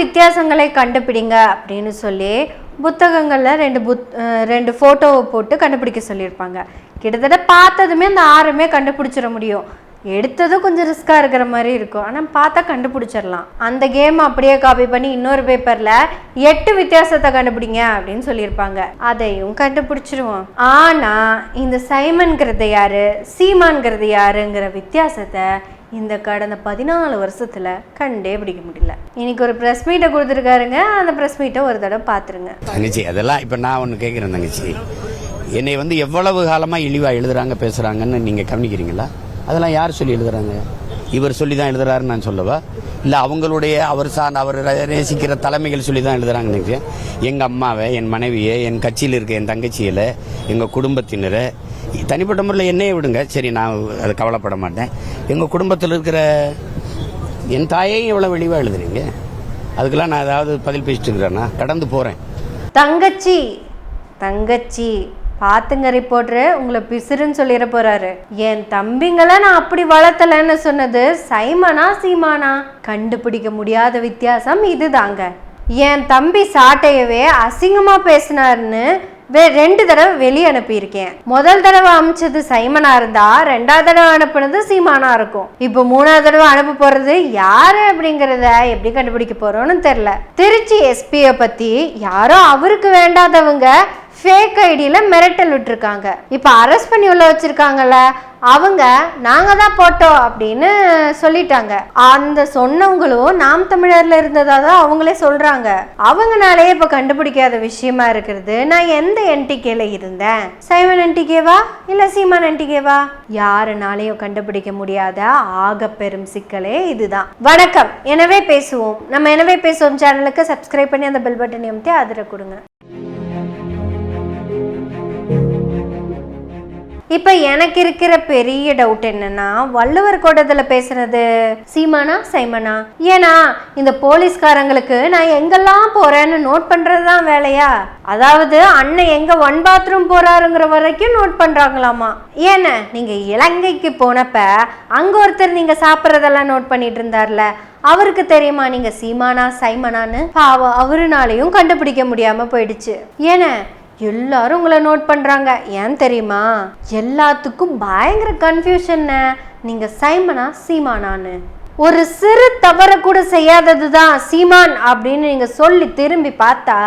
வித்தியாசங்களை கண்டுபிடிங்க அப்படின்னு சொல்லி புத்தகங்களில் ரெண்டு ஃபோட்டோவை போட்டு கண்டுபிடிக்க சொல்லியிருப்பாங்க. கிட்டத்தட்ட பார்த்ததுமே அந்த 6மே கண்டுபிடிச்சிட முடியும். எடுத்ததும் கொஞ்சம் ரிஸ்காக இருக்கிற மாதிரி இருக்கும், ஆனால் பார்த்தா கண்டுபிடிச்சிடலாம். அந்த கேம் அப்படியே காப்பி பண்ணி இன்னொரு பேப்பரில் 8 வித்தியாசத்தை கண்டுபிடிங்க அப்படின்னு சொல்லியிருப்பாங்க. அதையும் கண்டுபிடிச்சிருவோம். ஆனால் இந்த சைமன்கிறது யாரு, சீமான்கிறது யாருங்கிற வித்தியாசத்தை இந்த கடந்த 14 வருஷத்துல கண்டே பிடிக்க முடியல. இன்னைக்கு ஒரு ப்ரெஸ் மீட்டை கொடுத்துருக்காருங்க. அந்த ப்ரெஸ் மீட்டை ஒரு தடவை பார்த்துருங்க. தங்கச்சி, அதெல்லாம் இப்போ நான் ஒன்று கேட்குறேன் தங்கச்சி, என்னை எவ்வளவு காலமாக இழிவாக எழுதுறாங்க பேசுகிறாங்கன்னு நீங்கள் கவனிக்கிறீங்களா? அதெல்லாம் யார் சொல்லி எழுதுறாங்க? இவர் சொல்லி தான் எழுதுறாருன்னு நான் சொல்லவா? இல்லை அவங்களுடைய அவர் நேசிக்கிற தலைமைகள் சொல்லி தான் எழுதுறாங்கன்னு நினைக்கிறேன். எங்கள் அம்மாவை, என் மனைவியை, என் கட்சியில் இருக்க என் தங்கச்சியில், எங்கள் குடும்பத்தினரை, தனிப்பட்ட முறையில் என்னையே விடுங்க, சரி நான் அதை கவலைப்பட மாட்டேன். எங்கள் குடும்பத்தில் இருக்கிற என் தாயையும் எவ்வளோ வெளிவாக எழுதுறீங்க? அதுக்கெல்லாம் நான் ஏதாவது பதில் பேசிட்டு இருக்கிறேன்னா கடந்து போகிறேன். தங்கச்சி பார்த்துங்க, ரிப்போர்ட்ரு உங்களை பிசுறுன்னு சொல்லிட போறாரு. என் தம்பிங்களை நான் அப்படி வளர்த்தலன்னு சொன்னது சைமனா சீமானா? கண்டுபிடிக்க முடியாத வித்தியாசம் இதுதாங்க. என் தம்பி சாட்டையவே அசிங்கமா பேசினாருன்னு 2 தடவை வெளியே அனுப்பியிருக்கேன். முதல் தடவை அனுப்பிச்சது சைமனா இருந்தா 2வது தடவை அனுப்புனது சீமானா இருக்கும். இப்போ 3வது தடவை அனுப்ப போறது யாரு அப்படிங்கறத எப்படி கண்டுபிடிக்க போறோம்னு தெரியல. திருச்சி எஸ்பியை பத்தி யாரோ அவருக்கு வேண்டாதவங்க ஃபேக் ஐடியில மிரட்டல் விட்டுருக்காங்க. இப்போ அரெஸ்ட் பண்ணி உள்ள வச்சிருக்காங்கல்ல, அவங்க நாங்க தான் போட்டோம் அப்படின்னு சொல்லிட்டாங்க. அந்த சொன்னவங்களும் நாம் தமிழர்ல இருந்ததா தான் அவங்களே சொல்றாங்க. அவங்கனாலே இப்ப கண்டுபிடிக்காத விஷயமா இருக்கிறது, நான் எந்த என்டிகேல இருந்தேன், சைமன் என்டிகேவா இல்ல சீமான் என்டிகேவா? யாருனாலையும் கண்டுபிடிக்க முடியாத ஆக பெரும் சிக்கலே இதுதான். வணக்கம், எனவே பேசுவோம். நம்ம எனவே பேசுவோம் சேனலுக்கு சப்ஸ்கிரைப் பண்ணி அந்த பெல் பட்டன் அமுத்தி ஆதரவு கொடுங்க. இப்ப எனக்கு இருக்கிற பெரிய டவுட் என்னன்னா, வள்ளுவர் கோட்டத்துல பேசுனது சீமானா சைமனா? ஏன்னா இந்த போலீஸ்காரங்களுக்கு நான் எங்கெல்லாம் போறேன்னு நோட் பண்றதுதான் வேலையா? அதாவது அண்ணன் எங்க 1 பாத்ரூம் போறாருங்கிற வரைக்கும் நோட் பண்றாங்களாமா. ஏன்னா நீங்க இலங்கைக்கு போனப்ப அங்க ஒருத்தர் நீங்க சாப்பிட்றதெல்லாம் நோட் பண்ணிட்டு இருந்தார்ல, அவருக்கு தெரியுமா நீங்க சீமானா சைமனான்னு? பாவம், அவருனாலையும் கண்டுபிடிக்க முடியாம போயிடுச்சு. ஏன்னா எல்லாரும் உங்களை நோட் பண்றாங்க. ஏன் தெரியுமா? எல்லாத்துக்கும் பயங்கர கன்ஃபியூஷன். நீங்க சைமனா சீமானான்னு ஒரு சிறு தவற கூட செய்யாததுதான் சீமான் அப்படின்னு நீங்க சொல்லி திரும்பி பார்த்தா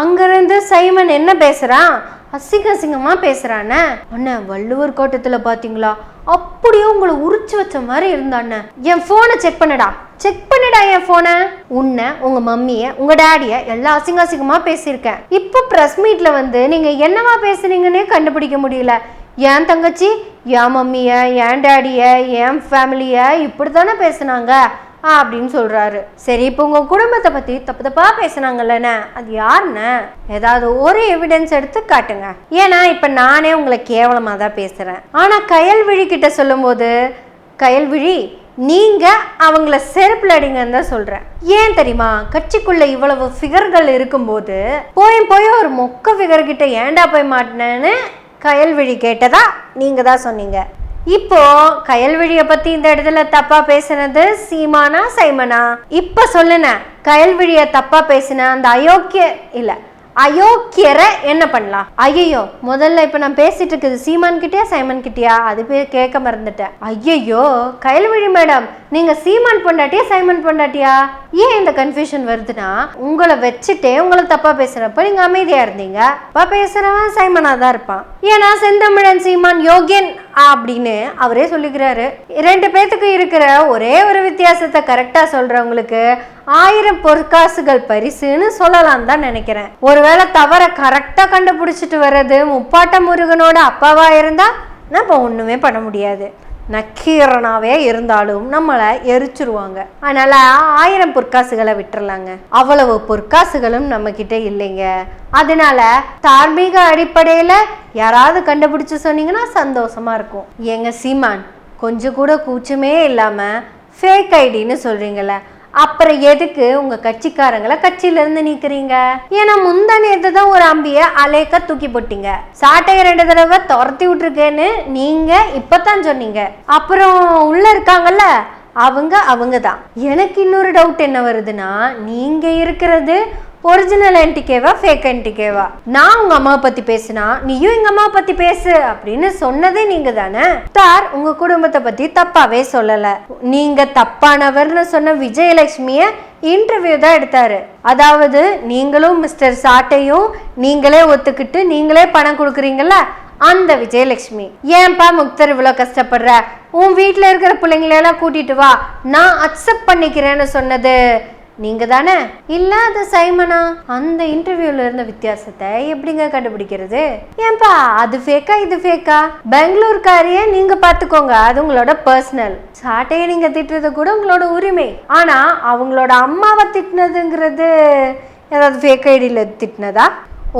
அங்கிருந்து சைமன் என்ன பேசுறான்? அசிங்கமா பேசுறானே. அண்ணா வள்ளுவர் கோட்டத்துல பாத்தீங்களா, அப்படியே உங்களை உரிச்சு வச்ச மாதிரி இருந்தாண்ண. என் போனை செக் பண்ணடா என் போனை. உன்னை, உங்க மம்மிய, உங்க டேடிய எல்லாம் அசிங்கமா பேசியிருக்கேன். இப்ப பிரஸ் மீட்ல நீங்க என்னவா பேசுறீங்கன்னே கண்டுபிடிக்க முடியல. என் தங்கச்சி, என் மம்மிய, என் டேடிய, என் ஃபேமிலிய இப்படித்தானே பேசுனாங்க அப்படின்னு சொல்றாரு. சரி, இப்போ உங்க குடும்பத்தை பத்தி தப்பா பேசுனாங்கல்லண்ணே, அது யாருன்னு ஏதாவது ஒரு எவிடன்ஸ் எடுத்து காட்டுங்க. ஏன்னா இப்ப நானே உங்களை கேவலமா தான் பேசுறேன். ஆனா கயல்விழி கிட்ட சொல்லும் போது, கயல்விழி நீங்க அவங்கள செருப்புல அடிங்கன்னு தான் சொல்றேன். ஏன் தெரியுமா? கட்சிக்குள்ள இவ்வளவு ஃபிகர்கள் இருக்கும்போது போய் ஒரு மொக்க ஃபிகர் கிட்ட ஏண்டா போய் மாட்டினேன்னு கயல்விழி கேட்டதா நீங்க தான் சொன்னீங்க. இப்போ கயல்விழிய பத்தி இந்த இடத்துல தப்பா பேசினது சீமானா சைமனா? இப்ப சொல்லுன, கயல்விழிய தப்பா பேசின அந்த அயோக்கியரை என்ன பண்ணலாம்? ஐயோ, முதல்ல இப்ப நான் பேசிட்டு இருக்குது சீமான் கிட்டயா சைமன் கிட்டயா? அது பேர் கேட்க மறந்துட்டேன். ஐயோ கயல்விழி மேடம், நீங்க சீமான் பொண்டாட்டியா சைமன் பொண்டாட்டியா? ஏன் இந்த கன்ஃபியூஷன் வருதுன்னா, உங்களை வச்சுட்டே உங்களை தப்பா பேசுறப்ப நீங்க அமைதியா இருந்தீங்க. தப்பா பேசுறவன் சைமனா தான் இருப்பான். ஏன்னா செந்தமிழன் சீமான் யோகியன் அப்படின்னு அவரே சொல்லிக்கிறாரு. 2 பேத்துக்கு இருக்கிற ஒரே ஒரு வித்தியாசத்தை கரெக்டா சொல்றவங்களுக்கு 1000 பொற்காசுகள் பரிசுன்னு சொல்லலாம் தான் நினைக்கிறேன். ஒருவேளை தவற கரெக்டா கண்டுபிடிச்சிட்டு வர்றது முப்பாட்ட முருகனோட அப்பாவா இருந்தா நம்ம ஒண்ணுமே பண்ண முடியாது. நக்கீரனாவே இருந்தாலும் நம்மளை எரிச்சிருவாங்க. அதனால 1000 பொற்காசுகளை விட்டுறலாங்க. அவ்வளவு பொற்காசுகளும் நம்ம கிட்ட இல்லைங்க. அதனால தார்மீக அடிப்படையில யாராவது கண்டுபிடிச்சு சொன்னீங்கன்னா சந்தோஷமா இருக்கும். எங்க சீமான் கொஞ்சம் கூட கூச்சமே இல்லாம ஃபேக் ஐடின்னு சொல்றீங்கல்ல, அப்புறம் எதுக்கு உங்க கட்சிக்காரங்களை கட்சியில இருந்து நீக்குறீங்க? ஏன்னா முந்தா நேத்து தான் ஒரு அம்பிய அலேக்க தூக்கி போட்டீங்க. சாட்டைய 2 தடவை துரத்தி விட்டுருக்கேன்னு நீங்க இப்பதான் சொன்னீங்க. அப்புறம் உள்ள இருக்காங்கல்ல அவங்க தான். எனக்கு இன்னொரு டவுட் என்ன வருதுன்னா, நீங்க இருக்கிறது ஒரிஜினல் என்டிகேவா ஃபேக் என்டிகேவா? நான் உங்க அம்மாவை பத்தி பேசினா நீயும் எங்க அம்மாவை பத்தி பேசு அப்படின்னு சொன்னதே நீங்க தானே. தார் உங்க குடும்பத்தை பத்தி தப்பாவே சொல்லல. நீங்க தப்பானவர்னு சொன்ன விஜயலட்சுமிய இன்டர்வியூ தான் எடுத்தாரு. அதாவது நீங்களும் மிஸ்டர் சாட்டையும் நீங்களே ஒத்துக்கிட்டு நீங்களே பணம் கொடுக்குறீங்கல்ல, அந்த விஜயலட்சுமி. ஏன்பா முக்தர் இவ்வளோ கஷ்டப்படுற, உன் வீட்டில் இருக்கிற பிள்ளைங்களெல்லாம் கூட்டிட்டு வா, நான் அக்செப்ட் பண்ணிக்கிறேன்னு சொன்னது நீங்க தானே? இல்ல அது சைமனா? அந்த இன்டர்வியூல இருந்த வித்தியாசத்தை எப்படிங்க கண்டுபிடிக்கிறது? ஏன்பா அது ஃபேக்கா இது ஃபேக்கா? பெங்களூர்காரியே நீங்க பாத்துக்கோங்க, அது உங்களோட பர்சனல். சாட்டையை நீங்க திட்டுறது கூட உங்களோட உரிமை. ஆனா அவங்களோட அம்மாவை திட்டினதுங்கிறது ஏதாவது ஃபேக் ஐடியில திட்டினதா?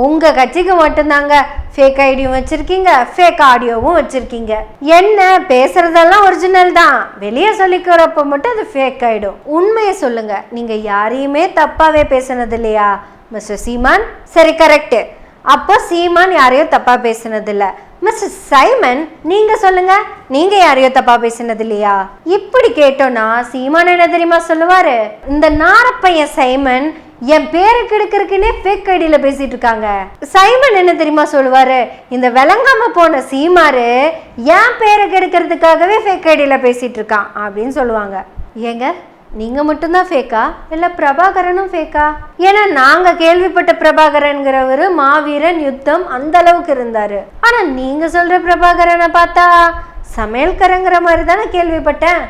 உங்க கட்சிக்கு மட்டும்தாங்க ஃபேக் ஐடியும் வச்சிருக்கீங்க, ஃபேக் ஆடியோவும் வச்சிருக்கீங்க. என்ன பேசுறதெல்லாம் ஒரிஜினல் தான், வெளியே சொல்லிக்கிறப்ப மட்டும் அது ஃபேக் ஆயிடும். உண்மையை சொல்லுங்க, நீங்க யாரையுமே தப்பாவே பேசுனது இல்லையா மிஸ்டர் சீமான்? சரி, கரெக்ட். அப்போ சீமான் யாரையும் தப்பா பேசுனது இல்ல. மிஸ்டர் சைமன் நீங்க சொல்லுங்க, நீங்க யாரையும் தப்பா பேசுனது இல்லையா? இப்படி கேட்டோம்னா சீமான் என்ன தெரியுமா சொல்லுவாரு? இந்த நாரப்பையன் சைமன் என் பேரை கெடுக்கிறதுக்குன்னே ஃபேக் ஐடியில பேசிட்டு இருக்காங்க. சைமன் என்ன தெரியுமா சொல்லுவாரு? இந்த விளங்காம போன சீமாரு என் பேரை கெடுக்கிறதுக்காகவே ஃபேக் ஐடியில பேசிட்டு இருக்கான் அப்படின்னு சொல்லுவாங்க. ஏங்க நீங்க மட்டும்தான் ஃபேக்கா இல்ல பிரபாகரனும் ஃபேக்கா? ஏன்னா நாங்க கேள்விப்பட்ட பிரபாகரன்கிறவரு மாவீரன், யுத்தம் அந்த அளவுக்கு இருந்தாரு. ஆனா நீங்க சொல்ற பிரபாகரனை பார்த்தா சமையல்காரங்கிற மாதிரி தானே கேள்விப்பட்டேன்.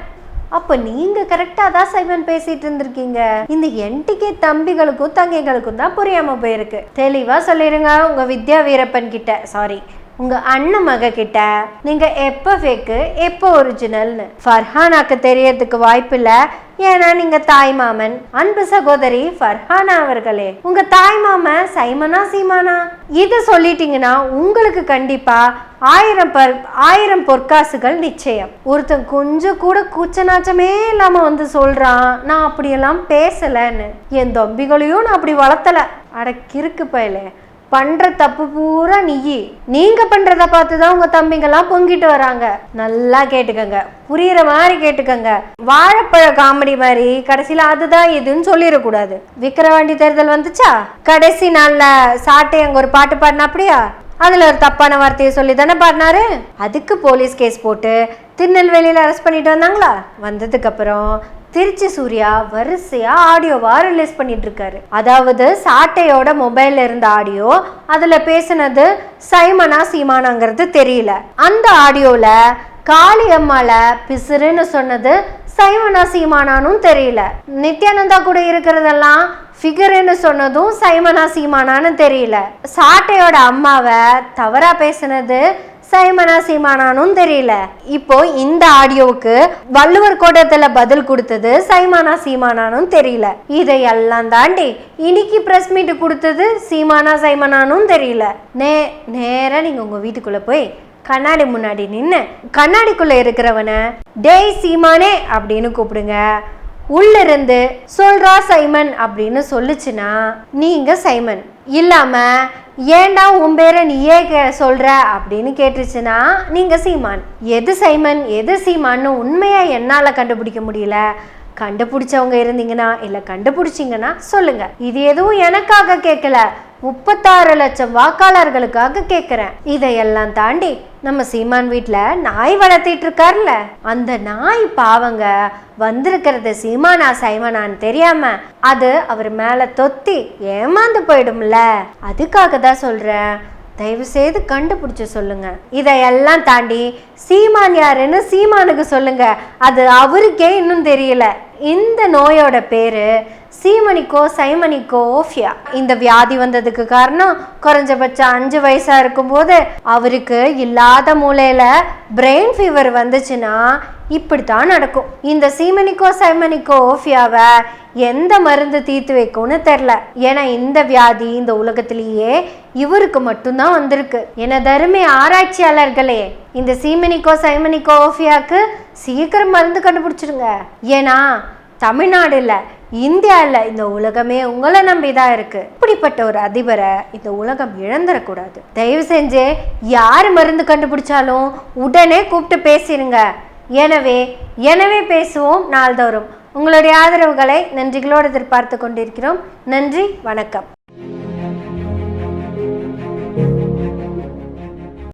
அப்ப நீங்க கரெக்டா தான் சைமன் பேசிட்டு இருந்திருக்கீங்க. இந்த என்டிகே தம்பிகளுக்கும் தங்கைகளுக்கும் தான் புரியாம போயிருக்கு. தெளிவா சொல்லிருங்க உங்க வித்யா வீரப்பன் கிட்ட, சாரி உங்க அண்ணன் மக கிட்ட, நீங்க எப்ப ஃபேக்கு எப்ப ஒரிஜினல்னு. ஃபர்ஹானாக்கு தெரியறதுக்கு வாய்ப்பு இல்ல, ஏன்னா நீங்க தாய் மாமன். அன்பு சகோதரி ஃபர்ஹானா அவர்களே, உங்க தாய் மாமன் சைமனா சீமானா இது சொல்லிட்டீங்கன்னா உங்களுக்கு கண்டிப்பா 1000 பொற்காசுகள் நிச்சயம். ஒருத்தன் கொஞ்சம் கூட கூச்சநாச்சமே இல்லாம வந்து சொல்றான் நான் அப்படியெல்லாம் பேசலன்னு. என் தம்பிகளையும் நான் அப்படி வளர்த்தல. அடக்கிருக்கு பயலே, பண்ற தப்பு பூரா நீங்க பண்றத பார்த்துதான் உங்க தம்பிங்கெல்லாம் பொங்கிட்டு வராங்க. நல்லா கேட்டுக்கங்க, புரியுற மாதிரி கேட்டுக்கங்க. வாழைப்பழ காமெடி மாதிரி கடைசியில அதுதான் இதுன்னு சொல்லிடக்கூடாது. விக்கிரவாண்டி தேர்தல் வந்துச்சா, கடைசி நாள்ல சாட்டை அங்க ஒரு பாட்டு பாடினா அப்படியா? அதுல ஒரு தப்பான வார்த்தையை சொல்லி தானே பாடினாரு. அதுக்கு போலீஸ் கேஸ் போட்டு திருநெல்வேலியில அரெஸ்ட் பண்ணிட்டு வந்தாங்களா? வந்ததுக்கு அப்புறம் திருச்சி சூர்யா வரிசையா ஆடியோவா ரிலீஸ் பண்ணிட்டு இருக்காரு. அதாவது சாட்டையோட மொபைல்ல இருந்த ஆடியோ, அதுல பேசினது சைமனா சீமானாங்கிறது தெரியல. அந்த ஆடியோல காளியம்மால பிசுறுன்னு சொன்னது சைமனா சீமானானும் தெரியல. நித்யானந்தா கூட இருக்கிறதெல்லாம் ஃபிகர்னு சொன்னதும் சைமனா சீமானான்னு தெரியல. சாட்டையோட அம்மாவை தவறா பேசினது சைமனா சீமானானும் தெரியல. இப்போ இந்த ஆடியோவுக்கு வள்ளுவர் கோட்டத்துல பதில் கொடுத்தது சைமனா சீமானானும் தெரியல. இதையெல்லாம் தாண்டி இன்னைக்கு பிரஸ் மீட் கொடுத்தது சீமானா சைமனானும் தெரியல. நேரா நீங்க உங்க வீட்டுக்குள்ள போய் கண்ணாடி முன்னாடி நின்று கண்ணாடிக்குள்ள இருக்கிறவனை டேய் சீமானே அப்படின்னு கூப்பிடுங்க. உள்ள இருந்து சொல்றா சைமன் அப்படின்னு சொல்லுச்சுன்னா நீங்க சைமன். இல்லாம ஏண்டா உன் பேரை நீயே சொல்ற அப்படின்னு கேட்டுச்சுன்னா நீங்க சீமான். எது சைமன் எது சீமான்னு உண்மையா என்னால கண்டுபிடிக்க முடியல. கண்டுபிடிச்சவங்க இருந்தீங்கன்னா இல்ல கண்டுபிடிச்சிங்கன்னா சொல்லுங்க. இது எதுவும் எனக்காக கேட்கல, 36 லட்சம் வாக்காளர்களுக்காக கேட்கிறேன். இதையெல்லாம் தாண்டி நம்ம சீமான் வீட்டுல நாய் வளர்த்திட்டு இருக்காருல்ல, அந்த நாய் பாவங்க வந்திருக்கிறது சீமானா சைமனான்னு தெரியாம அது அவர் மேல தொத்தி ஏமாந்து போயிடும்ல. அதுக்காக தான் சொல்றேன், தயவு செய்து கண்டுபிடிச்சு சொல்லுங்க. இதையெல்லாம் தாண்டி சீமான் யாருன்னு சீமானுக்கு சொல்லுங்க, அது அவருக்கே இன்னும் தெரியல. இந்த நோயோட பேரு சீமனிக்கோ சைமனிக்கோ ஓஃபியா. இந்த வியாதி வந்ததுக்கு காரணம் குறைஞ்சபட்சம் 5 வயசா இருக்கும்போது அவருக்கு இல்லாத மூளையில பிரெயின் ஃபீவர் வந்துச்சுன்னா இப்படித்தான் நடக்கும். இந்த சீமனிக்கோ சைமனிக்கோ ஓஃபியாவை எந்த மருந்து தீர்த்து வைக்கும்னு தெரில. ஏன்னா இந்த வியாதி இந்த உலகத்திலேயே இவருக்கு மட்டும்தான் வந்திருக்கு. என தருமை ஆராய்ச்சியாளர்களே, இந்த சீமனிக்கோ சைமனிக்கோ ஓஃபியாக்கு சீக்கிரம் மருந்து கண்டுபிடிச்சிருங்க. ஏன்னா தமிழ்நாடு இல்ல, இந்தியா இல்ல, இந்த உலகமே உங்களை நம்பிதான் இருக்கு. இப்படிப்பட்ட ஒரு அதிபரை இந்த உலகம் இழந்துடக்கூடாது. தயவு செஞ்சு யாரு மருந்து கண்டுபிடிச்சாலும் உடனே கூப்பிட்டு பேசிருங்க. எனவே பேசுவோம் நாள்தோறும் உங்களுடைய ஆதரவுகளை நன்றிகளோடு எதிர்பார்த்து கொண்டிருக்கிறோம். நன்றி, வணக்கம்.